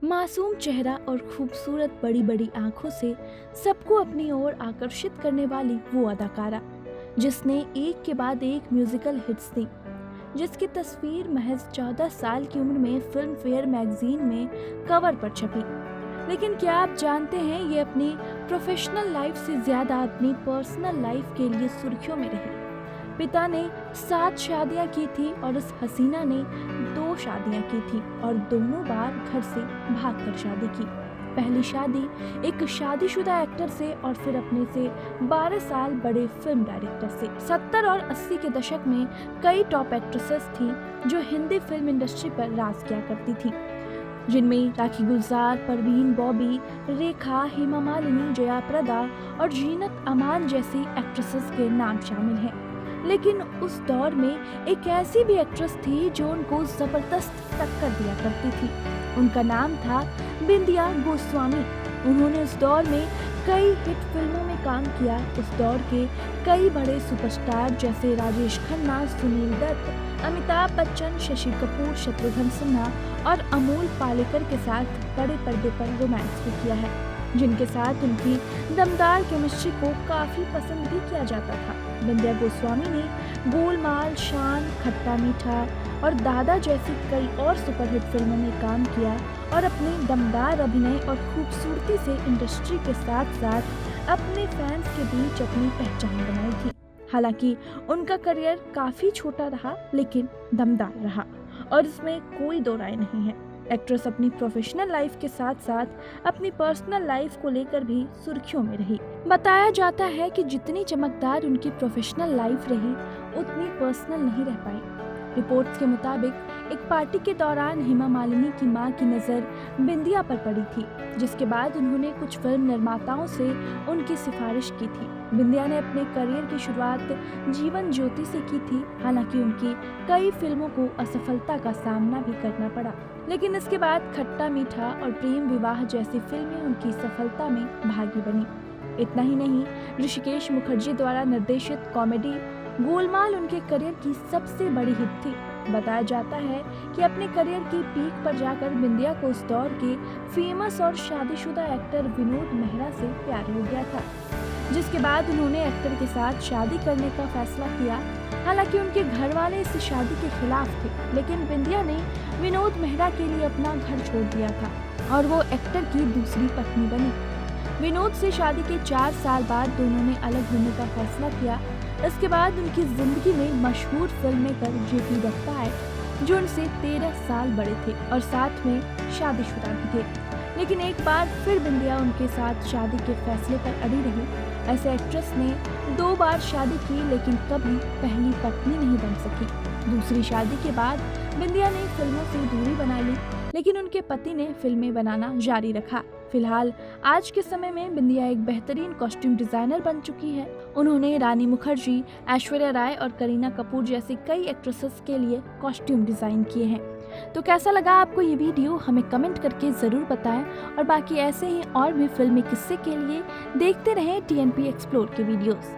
मासूम चेहरा और खूबसूरत बड़ी बड़ी आंखों से सबको अपनी ओर आकर्षित करने वाली वो अदाकारा जिसने एक के बाद एक म्यूजिकल हिट्स दी, जिसकी तस्वीर महज 14 साल की उम्र में फिल्म फेयर मैगजीन में कवर पर छपी। लेकिन क्या आप जानते हैं, ये अपनी प्रोफेशनल लाइफ से ज्यादा अपनी पर्सनल लाइफ के लिए सुर्खियों में रही। पिता ने 7 शादियां की थी और उस हसीना ने 2 शादियां की थी और दोनों बार घर से भागकर शादी की। पहली शादी एक शादीशुदा एक्टर से और फिर अपने से 12 साल बड़े फिल्म डायरेक्टर से। 70 और 80 के दशक में कई टॉप एक्ट्रेसेस थी जो हिंदी फिल्म इंडस्ट्री पर राज किया करती थी, जिनमें राखी गुलजार, परवीन बॉबी, रेखा, हेमा मालिनी, जया प्रदा और जीनत अमान जैसी एक्ट्रेसेस के नाम शामिल हैं। लेकिन उस दौर में एक ऐसी भी एक्ट्रेस थी जो उनको जबरदस्त टक्कर दिया करती थी। उनका नाम था बिंदिया गोस्वामी। उन्होंने उस दौर में कई हिट फिल्मों में काम किया। उस दौर के कई बड़े सुपरस्टार जैसे राजेश खन्ना, सुनील दत्त, अमिताभ बच्चन, शशि कपूर, शत्रुघ्न सिन्हा और अमोल पालेकर के साथ बड़े पर्दे पर रोमांस भी किया है, जिनके साथ उनकी दमदार केमिस्ट्री को काफी पसंद भी किया जाता था। बिंदिया गोस्वामी ने गोलमाल, शान, खट्टा मीठा और दादा जैसी कई और सुपरहिट फिल्मों में काम किया और अपने दमदार अभिनय और खूबसूरती से इंडस्ट्री के साथ साथ अपने फैंस के बीच अपनी पहचान बनाई थी। हालांकि उनका करियर काफी छोटा रहा लेकिन दमदार रहा और इसमें कोई दो राय नहीं है। एक्ट्रेस अपनी प्रोफेशनल लाइफ के साथ साथ अपनी पर्सनल लाइफ को लेकर भी सुर्खियों में रही। बताया जाता है कि जितनी चमकदार उनकी प्रोफेशनल लाइफ रही उतनी पर्सनल नहीं रह पाई। रिपोर्ट्स के मुताबिक एक पार्टी के दौरान हेमा मालिनी की मां की नज़र बिंदिया पर पड़ी थी, जिसके बाद उन्होंने कुछ फिल्म निर्माताओं से उनकी सिफारिश की थी। बिंदिया ने अपने करियर की शुरुआत जीवन ज्योति से की थी। हालांकि उनकी कई फिल्मों को असफलता का सामना भी करना पड़ा, लेकिन इसके बाद खट्टा मीठा और प्रेम विवाह जैसी फिल्में उनकी सफलता में भागी बनी। इतना ही नहीं, ऋषिकेश मुखर्जी द्वारा निर्देशित कॉमेडी गोलमाल उनके करियर की सबसे बड़ी हिट थी। बताया जाता है कि अपने करियर की पीक पर जाकर बिंदिया को उस दौर के फेमस और शादीशुदा एक्टर विनोद मेहरा से प्यार हो गया था, जिसके बाद उन्होंने एक्टर के साथ शादी करने का फैसला किया। हालांकि उनके घर वाले इस शादी के खिलाफ थे, लेकिन बिंदिया ने विनोद मेहरा के लिए अपना घर छोड़ दिया था और वो एक्टर की दूसरी पत्नी बनी। विनोद से शादी के 4 साल बाद दोनों ने अलग होने का फैसला किया। इसके बाद उनकी जिंदगी में मशहूर फिल्म मेकर जेपी दत्ता आए, जो उनसे 13 साल बड़े थे और साथ में शादीशुदा भी थे। लेकिन एक बार फिर बिंदिया उनके साथ शादी के फैसले पर अड़ी रही। ऐसे एक्ट्रेस ने 2 बार शादी की लेकिन कभी पहली पत्नी नहीं बन सकी। दूसरी शादी के बाद बिंदिया ने फिल्मों से दूरी बना ली, लेकिन उनके पति ने फिल्में बनाना जारी रखा। फिलहाल आज के समय में बिंदिया एक बेहतरीन कॉस्ट्यूम डिजाइनर बन चुकी है। उन्होंने रानी मुखर्जी, ऐश्वर्या राय और करीना कपूर जैसी कई एक्ट्रेसेस के लिए कॉस्ट्यूम डिजाइन किए हैं। तो कैसा लगा आपको ये वीडियो, हमें कमेंट करके जरूर बताएं और बाकी ऐसे ही और भी फिल्मी किस्से के लिए देखते रहें TNP एक्सप्लोर के वीडियोस।